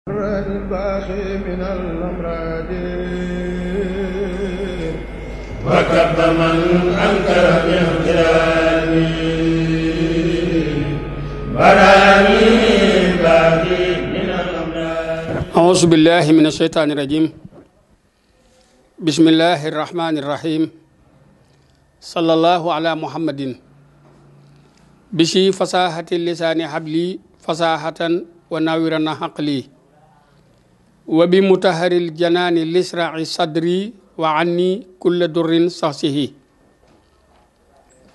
الباخي من الأمراض وكب من أنكر باغترابي براني الباخي من الأمراض. أعوذ بالله من الشيطان الرجيم. بسم الله الرحمن الرحيم. صلى الله على محمد بشي فصاحة اللسان حبلي فصاحة وناورنا حقلي وبمطهر الجنان لسرع صدري وعني كل در صحصه.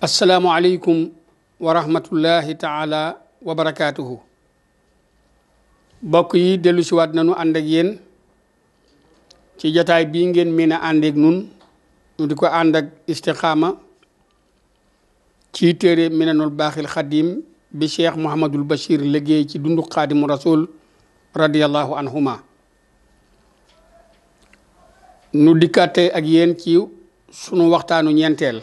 السلام عليكم ورحمة الله تعالى وبركاته. bokk yi dellu si waat nañu ànd ak yéen ci jataay bii ngeen mën a ànd ak nun ñu di ko ànd ak istiqaama ci téere Minanul Baaxil Xadim bi Cheikh Mouhamadul Bachir liggéey ci dundu Xaadimu Rasul radiyallahu anhuma. nu dikkaate ak yéen ci sunu waxtaanu ñeenteel.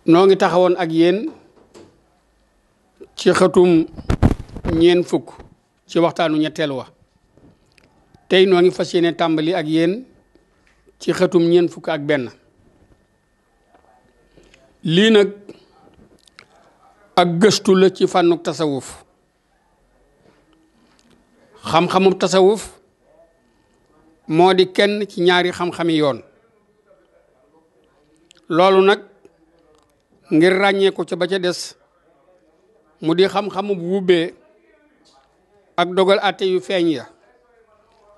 noo ngi taxawoon ak yéen ci xëtum ñeen fukk ci waxtaanu ñetteel wa tey noo ngi fas yéene tàmbali ak yéen ci xëtum ñeen fukk ak benn. lii nag ak gëstu la ci fànnu tasawuf. xam-xamu tasawuf moo di kenn ci ñaari xam-xami yoon. loolu nag ngir ràññee ko ca ba ca des mu di xam-xamu bu wubbee ak dogal àtte yu feeñ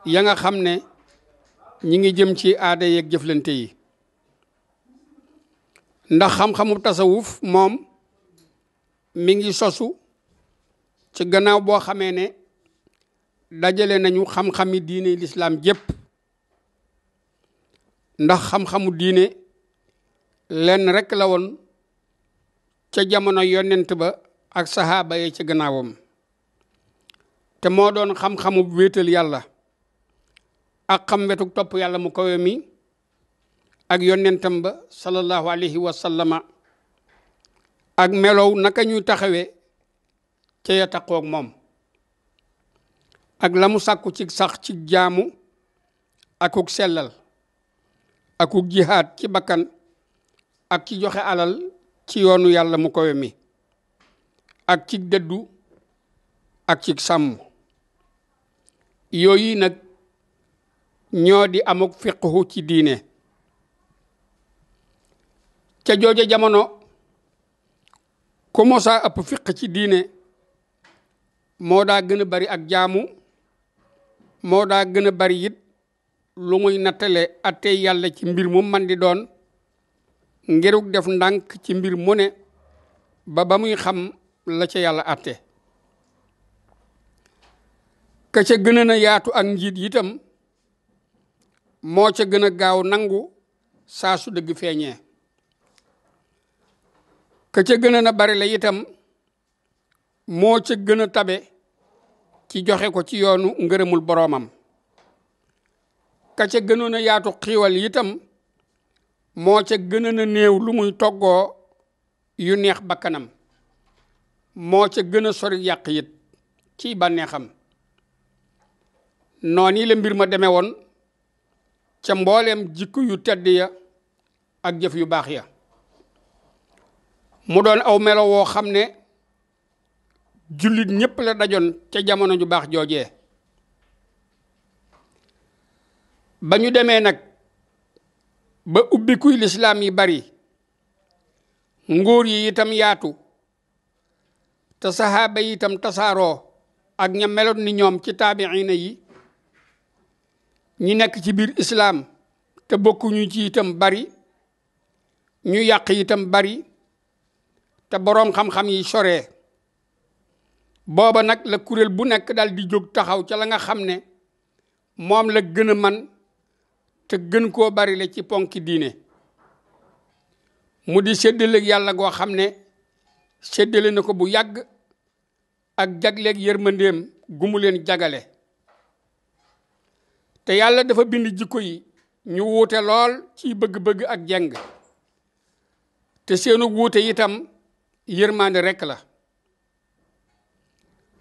ya nga xam ne ñi ngi jëm ci aada yeeg jëflante yi. ndax xam-xamu tasawuf moom mi ngi sosu ci gannaaw boo xamee ne dajale nañu xam-xami diine lislaam jépp. ndax xam-xamu diine lenn rekk la woon ca jamono yonent ba ak sahaaba yi ca gannaawam te moo doon xam-xamu wéetal yàlla ak xam wetuk topp yàlla mu kawe mi ak yonentam ba sallallahu alayhi wa sallama ak melow naka ñuy taxawee ca ya taqoog moom ak la mu sàkku ci sax ci jaamu akuk sellal akuk jihaad ci bakkan ak ci joxe alal ci yoonu yàlla mu kawe mi ak ci dëddu ak ci sàmm. yooyu nag ñoo di amuk fiqhu ci diine. ca jooja jamono ku mosaa ëpp fiq ci diine moo daa gën a bari ak jaamu moo daa gën a bari it lu muy nattale attey yàlla ci mbir mu man di doon ngiruk def ndànk ci mbir mu ne ba muy xam la ca yàlla atte. ka ca gën a yaatu ak njiit itam moo ca gën a gaaw nangu saa su dëgg feeñee. ka ca gën a bari la itam moo ca gën a tabe ci joxe ko ci yoonu ngërëmul boroomam. ka ca gënoon a yaatu xiiwal itam moo ca gën a néew lu muy toggoo yu neex bakkanam moo ca gën a sori yàq it ci bànneexam. noonu la mbir ma demee woon ca mbooleem jikko yu tedd ya ak jëf yu baax ya. mu doon aw melo woo xam ne jullit ñépp la dajoon ca jamono ju baax joojee. ba ñu demee nag ba ubbikuy lislaam yi bari nguur yi itam yaatu te sahaaba yi itam tasaaroo ak ña meloon ni ñoom ci taabiina yi ñi nekk ci biir islaam te bokkuñu ci itam bari ñu yàq itam bari te boroom xam-xam yi soree. booba nag la kuréel bu nekk dal di jóg taxaw ca la nga xam ne moom la gën a man te gën koo bari la ci ponki diine. mu di séddaleeg yàlla goo xam ne séddale na ko bu yàgg ak jagleeg yërmandeem gu mu leen jagale. te yàlla dafa bind jikko yi ñu wuute lool ci bëgg-bëgg ak jeng te seenu wuute itam yërmande rekk la.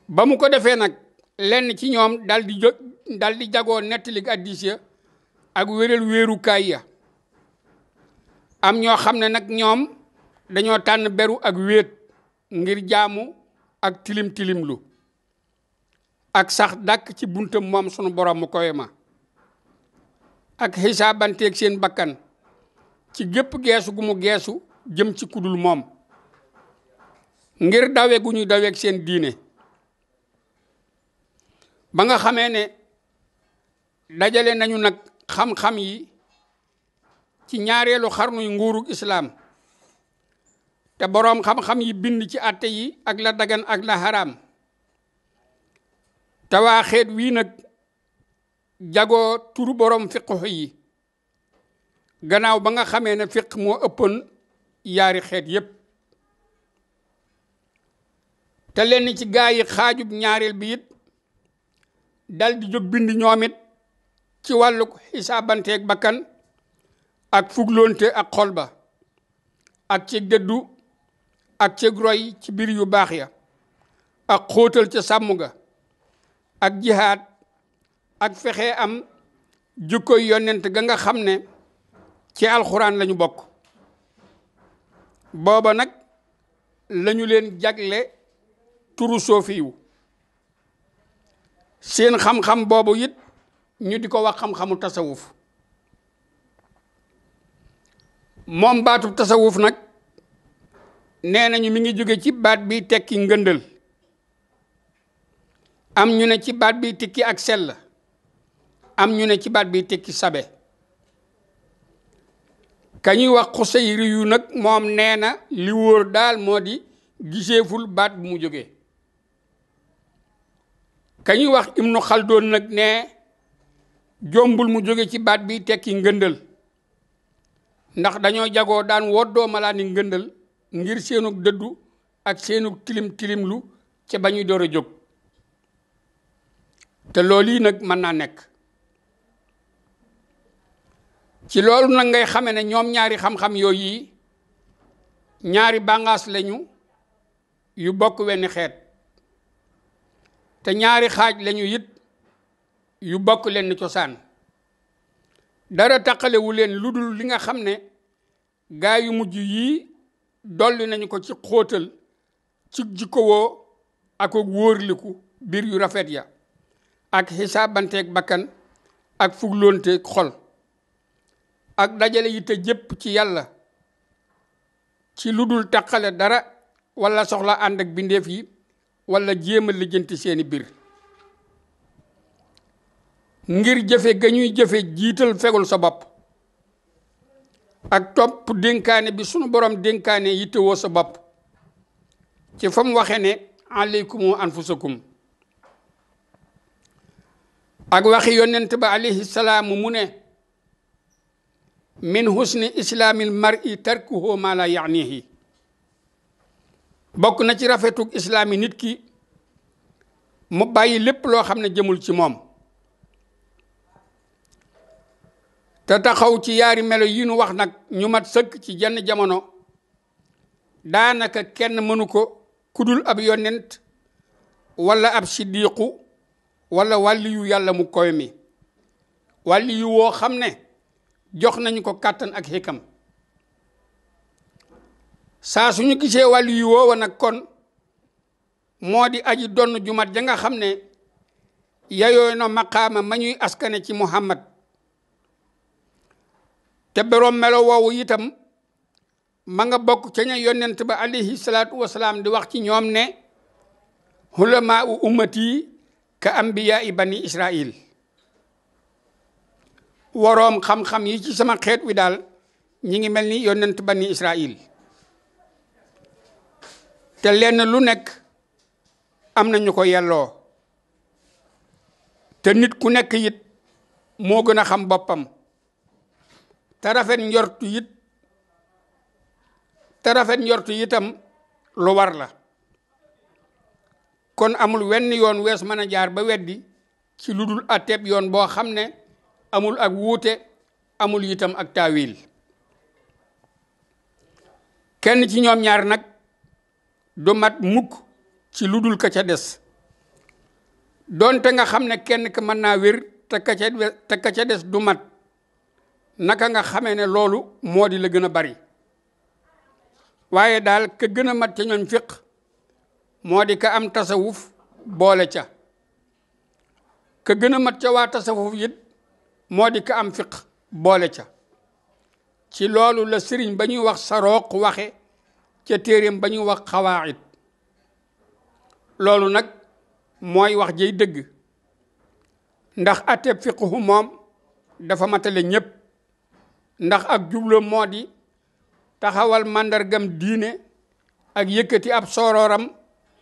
ba mu ko defee nag lenn ci ñoom dal di jagoo nettali addis ya ak wéral wéerukaay ya am ñoo xam ne nag ñoom dañoo tànn beru ak wéet ngir jaamu ak tilim tilimlu ak sax dàkk ci buntam moom sunu borom mu koy ma ak xisaabanteeg seen bakkan ci gépp geesu gu mu geesu jëm ci kudul moom ngir dawe gu ñu daweeg seen diine ba nga xamee ne dajale nañu nag xam-xam yi ci ñaareelu xarnuy nguurug islaam te boroom xam-xam yi bind ci àtte yi ak la dagan ak la haram te waa xeet wii nag jagoo turu boroom fiqhu yi gannaaw ba nga xamee ne fiq moo ëppoon yaari xeet yépp te lenn ci gaa yi xaajub ñaareel bi it dal di jóg bind ñoom it ci wàllu xisaabanteeg bakkan ak fugloonte ak xol ba ak ci dëddu ak ci roy ci biir yu baax ya ak xóotal ca sàmm ga ak jihaad ak fexe am jukkoy yonent ga nga xam ne ci alxuraan lañu bokk booba nag lañu leen jagle turu soofiyu seen xam-xam boobu it ñu di ko wax xam-xamu tasawuf moom baatu tasawuf nag nee nañu mi ngi jóge ci baat bi tekki ngëndal am ñu ne ci baat bi tekki ak sell am ñu ne ci baat bi tekki sabe ka ñuy wax Xusayri yu nag moom nee na li wóor daal moo di giseeful baat bu mu jógee ka ñuy wax Ibnu Xaldoon nag ne jombul mu jóge ci baat bi tekki ngëndal ndax dañoo jagoo daan woddoo malaani ngëndal ngir seenug dëddu ak seenug tilim tilimlu ca ba ñuy door a jóg te loolu yi nag mën naa nekk ci loolu nag ngay xame ne ñoom ñaari xam-xam yooyu ñaari bàngaas lañu yu bokk wenn xeet te ñaari xaaj lañu it yu bokk leen cosaan dara taqalewu leen lu dul li nga xam ne gaa yu mujj yii dolli nañu ko ci xóotal ci jikkowoo ak wóorliku biir yu rafet ya ak xisaabanteeg bakkan ak fugloonteeg xol ak dajale yi te jëpp ci yàlla ci lu dul taqale dara wala soxla ànd ak bindeef yi wala jéem a lijjanti seeni biir ngir jëfe ga ñuy jëfe jiital fegul sa bopp ak topp dénkaane bi sunu borom dénkaane yittewoo sa bopp ci fa mu waxe ne alaykumu anfusakum ak waxi yonent ba alayhi salaam mu ne min husni islaamil mar'i tarkuhu ma la yaanihi bokk na ci rafetug islaami nit ki mu bàyyi lépp loo xam ne jëmul ci moom te taxaw ci yaari melo yi nu wax nag ñu mat sëkk ci jenn jamono daanaka kenn mënu ko kudul ab yonent wala ab siddiqu wala wàlli yu yàlla mu koy mi wàlli yu woo xam ne jox nañu ko kàttan ak xikam saa suñu gisee wàlli yu woowa nag kon moo di aji donn jumat ja nga xam ne yayoo na maqaama ma ñuy askane ci Muhammad te boroom melo woowu itam ma nga bokk ca ña yonent ba alayhi salaatu wasalaam di wax ci ñoom ne hulamaa u ummati ka ambiyaa bani Israil waroom xam-xam yi ci sama xeet wi daal ñi ngi mel ni yonent bani Israil te lenn lu nekk am na ñu ko yelloo te nit ku nekk it moo gën a xam boppam te rafet njortu itam lu war la kon amul wenn yoon wees mën a jaar ba weddi ci lu dul atteeb yoon boo xam ne amul ak wuute amul itam ak taawil kenn ci ñoom ñaar nag du mat mukk ci lu dul ka ca des doonte nga xam ne kenn ka mën naa wér te ka ca des du mat, naka nga xamee ne loolu moo di la gën a bari. waaye daal ka gën a mat ca ñooñ fiq moo di ka am tasawuf boole ca. ka gën a mat ca waa tasawuf it moo di ka am fiq boole ca. ci loolu la sëriñ ba ñuy wax Sarooq waxe ca téeréem ba ñuy wax Xawaa'id. loolu nag mooy wax jey dëgg, ndax atteb fiqhu moom dafa matale ñépp, ndax ak jubloom moo di taxawal màndargam diine ak yëkkati ab soorooram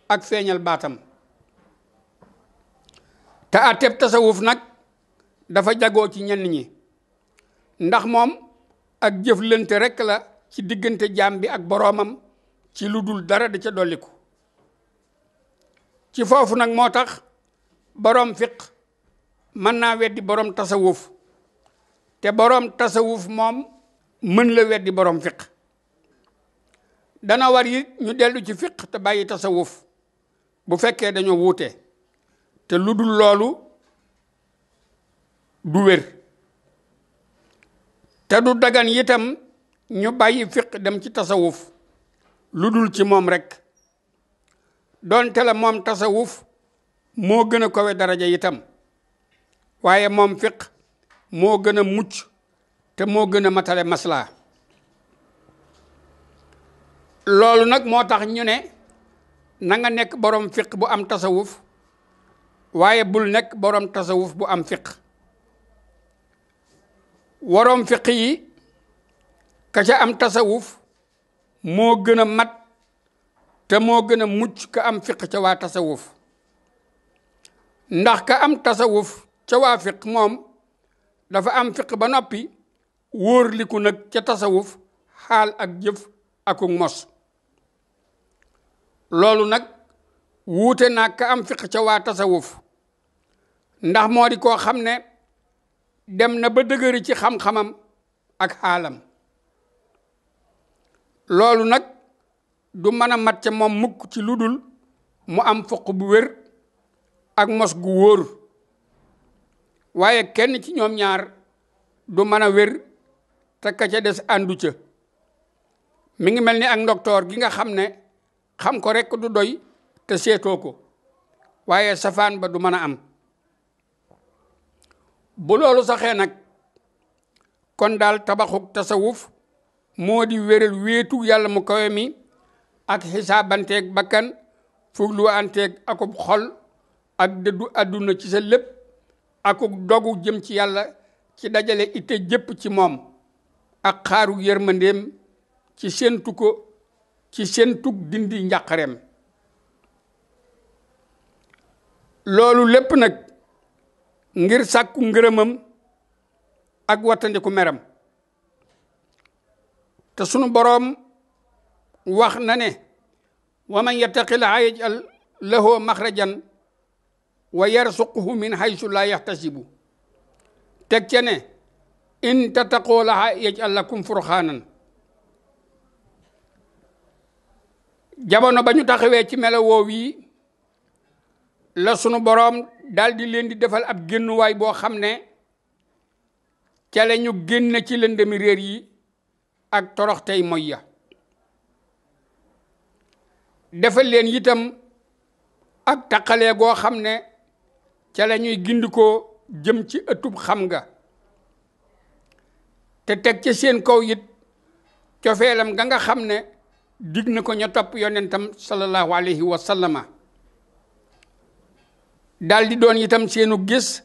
ak feeñal baatam. te atteb tasawuf nag dafa jagoo ci ñenn ñi, ndax moom ak jëflante rekk la ci diggante jaam bi ak boroomam ci lu dul dara da ca dolliku. ci foofu nag moo tax boroom fiq mën naa weddi boroom tasawuf, te boroom tasawuf moom mën la weddi boroom fiq. dana war it ñu dellu ci fiq te bàyyi tasawuf bu fekkee dañoo wuute, te lu dul loolu du wér. te du dagan itam ñu bàyyi fiq dem ci tasawuf lu dul ci moom rekk, doonte la moom tasawuf moo gën a kowe daraja itam, waaye moom fiq moo gën a mucc te moo gën a matale maslaa. loolu nag moo tax ñu ne na nga nekk boroom fiq bu am tasawuf, waaye bul nekk boroom tasawuf bu am fiq. waroom fiq yi ka ca am tasawuf moo gën a mat te moo gën a mucc ka am fiq ca waa tasawuf, ndax ka am tasawuf ca waa fiq moom dafa am fiq ba noppi wóorliku nag ca tasawuf xaal ak jëf akuk mos. loolu nag wuute naa ka am fiq ca waa tasawuf, ndax moo di koo xam ne dem na ba dëgëri ci xam-xamam ak xaalam. loolu nag du mën a mat ca moom mukk ci lu dul mu am fuq bu wér ak mos gu wóor, waaye kenn ci ñoom ñaar du mën a wér te ka ca des àndu ca. mi ngi mel ni ak ndoktoor gi nga xam ne xam ko rekk du doy te seetoo ko, waaye safaan ba du mën a am. bu loolu saxee nag kon daal tabaxuk tasawuf moo di wéral wéetu yàlla mu kawe mi ak xisaabanteeg bakkan, fuglu anteeg akub xol ak dëddu àdduna ci sa lépp, akuk dogu jëm ci yàlla ci dajale ite jëpp ci moom, ak xaaru yërmandeem ci séentu ko ci séentug dindi njàqareem. loolu lépp nag ngir sàkku ngërëmam ak wattandiku meram. te sunu boroom wax na ne wa man yattaqillaaha yaj'al lahu maxrajan wa yarsuqhu min haysu laa yaxtasibu. teg ca ne in tattaqullaha yaj'al lakum furqaanan. jamono ba ñu taxawee ci melo woow yi la sunu boroom daldi leen di defal ab génnuwaay boo xam ne ca la ñu génn ci lëndëmi réer yi ak torox tey moy ya. defal leen itam ak taqalee goo xam ne ca la ñuy gindikoo jëm ci ëttub xam nga, te teg ca seen kaw it cofeelam ga nga xam ne dig na ko ña topp yonentam sallallahu alayhi wa sallama. daldi doon itam seenu gis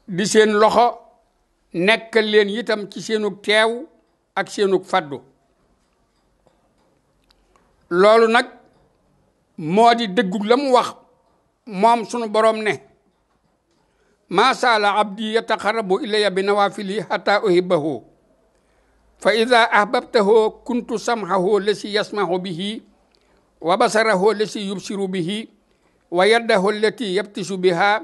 di seen loxo, nekkal leen itam ci seenu teew ak seenu faddu. loolu nag moo di dëggu la mu wax moom sunu boroom ne maa saala abdi yataqarrabu ilayya bi nawaafili hatta uhibbahu fa ida ahbabtahu kuntu samhahu lasi yasmahu bihi wa basarahu lasi yubsiru bihi wa yaddahu allati yabtisu biha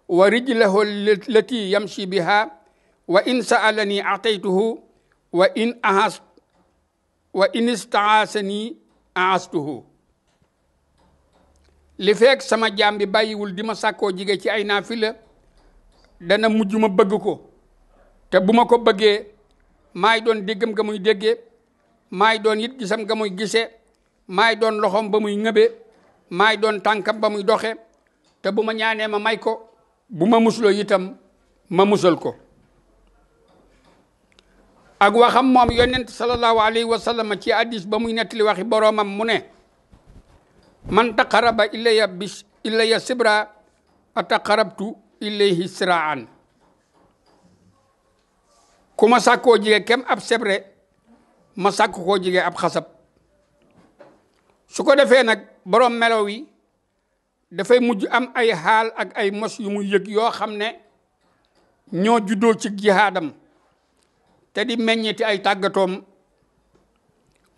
wa rijlahu allati yamshi biha wa in sa'alani a'taytuhu wa in istaasani aastuhu. li fekk sama jaam bi bàyyiwul di ma sàkkoo jige ci ay naafila dana mujj ma bëgg ko te bu ma ko bëggee maay doon déggam ga muy déggee maay doon it gisam ga muy gisee maay doon loxoom ba muy ŋëbee maay doon tànkam ba muy doxe te bu ma ñaanee ma may ko bu ma musloo itam ma musal ko. ak waxam moom yonent sallallahu alayhi wa sallam ci hadis ba muy nettali waxi boroomam mu ne man taqaraba ilayya sibra ataqarabtu ilayhi siraan. ku ma sàkkoo jige kem ab sebre ma sàkk koo jige ab xasab. su ko defee nag boroom melaw yi dafay mujj am ay xaal ak ay mos yu mu yëg yoo xam ne ñoo juddoo ci jihaadam te di meññeti ay tàggatoom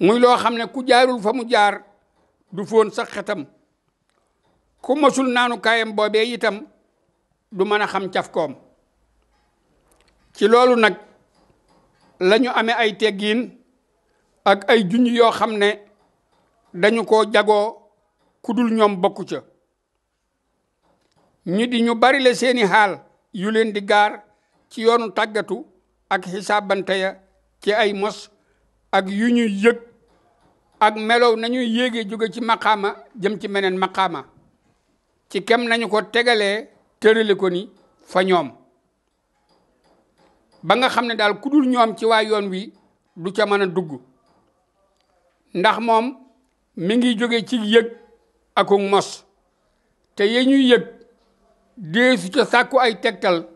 muy loo xam ne ku jaarul fa mu jaar du foon sax xetam, ku mosul naanu kaayam boobee itam du mën a xam cafkoom. ci loolu nag lañu amee ay teggiin ak ay junj yoo xam ne dañu ko jagoo ku dul ñoom bokku ca. ñi di ñu bari la seeni xaal yu leen di gaar ci yoonu tàggatu ak xisaabante ya ci ay mos ak yu ñuy yëg ak melow nañuy yéegee jóge ci maqaama jëm ci meneen maqaama ci kem nañu ko tegalee tërale ko ni fa ñoom, ba nga xam ne daal ku dul ñoom ci waa yoon wi du ca mën a dugg, ndax moom mi ngi jóge ci yëg akuk mos te ye ñuy yëg deesu ca sàkku ay tegtal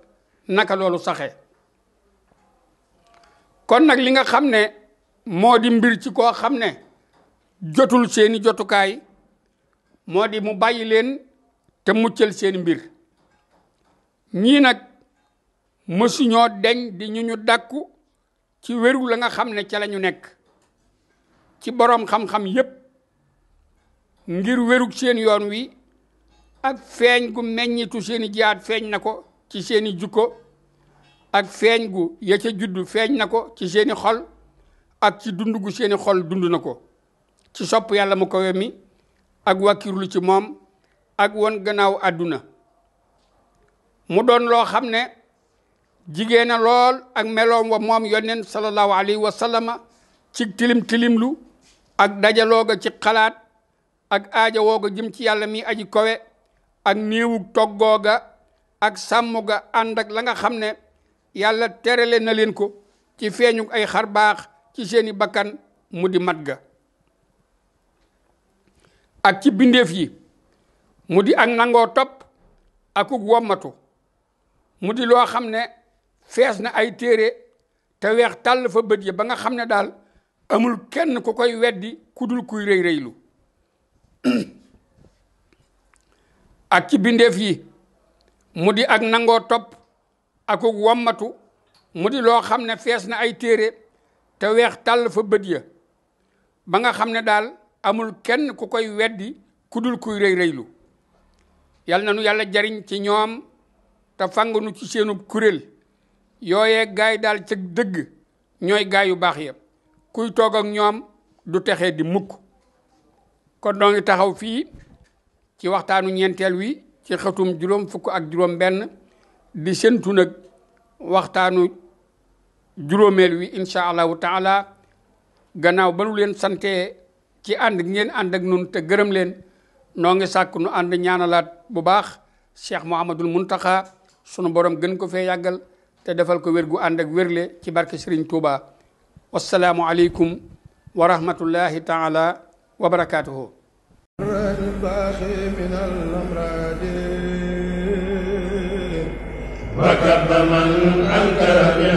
naka loolu saxe. kon nag li nga xam ne moo di mbir ci koo xam ne jotul seeni jotukaay moo di mu bàyyi leen te muccal seeni mbir. ñii nag mësuñoo deñ di ñu dàkku ci wéru la nga xam ne ca la ñu nekk ci boroom xam-xam yépp ngir wérug seen yoon wi ak feeñ gu meññitu seeni jihaad feeñ na ko ci seeni jukko ak feeñ gu ya ca juddu feeñ na ko ci seeni xol ak ci dund gu seeni xol dund na ko ci sopp yàlla mu kawe mi ak wàkkirlu ci moom ak won gannaaw àdduna. mu doon loo xam ne jigéen na lool ak meloom wa moom yonent sallallahu alayhi wa sallama ci tilim tilimlu ak dajalooga ci xalaat ak aajawooga jëm ci yàlla mi aji kowe ak néewug toggooga ak sàmmuga ànd ak la nga xam ne yàlla terale na leen ko ci feeñu ay xar baax ci seeni bakkan mu di mat ga ak ci bindeef yi mu di ak nangoo topp akuk wommatu mu di loo xam ne fees na ay téere te weex tàll fa bët yi ba nga xam ne daal amul kenn ku koy weddi ku dul kuy rëy rëylu ak ci bindeef yi mu di ak nangoo topp akuk wommatu mu di loo xam ne fees na ay téere te weex tàll fa bët ya ba nga xam ne daal amul kenn ku koy weddi ku dul kuy rëy rëylu. yal na nu yàlla jariñ ci ñoom te fanganu ci seenu kuréel yooyee gaay daal ca dëgg ñooy gaay yu baax ya kuy toog ak ñoom du texee di mukk. kon noo ngi taxaw fii ci waxtaanu ñeenteel wi ci xëtum juróom fukk ak juróom benn di séntu nag waxtaanu juróomeel wi insha allahu taala gannaaw ba nu leen sante ci ànd ngeen ànd ak nun te gërëm leen noo ngi sàkk nu ànd ñaanalaat bu baax Cheikh Mouhamadul Muntaxa sunu borom gën ko fee yàggal te defal ko wér gu ànd ak wérle ci barke Serigne Touba. wassalaamu aleykum wa rahmatullahi taala wa barakaatuhu. وكب من أنكر من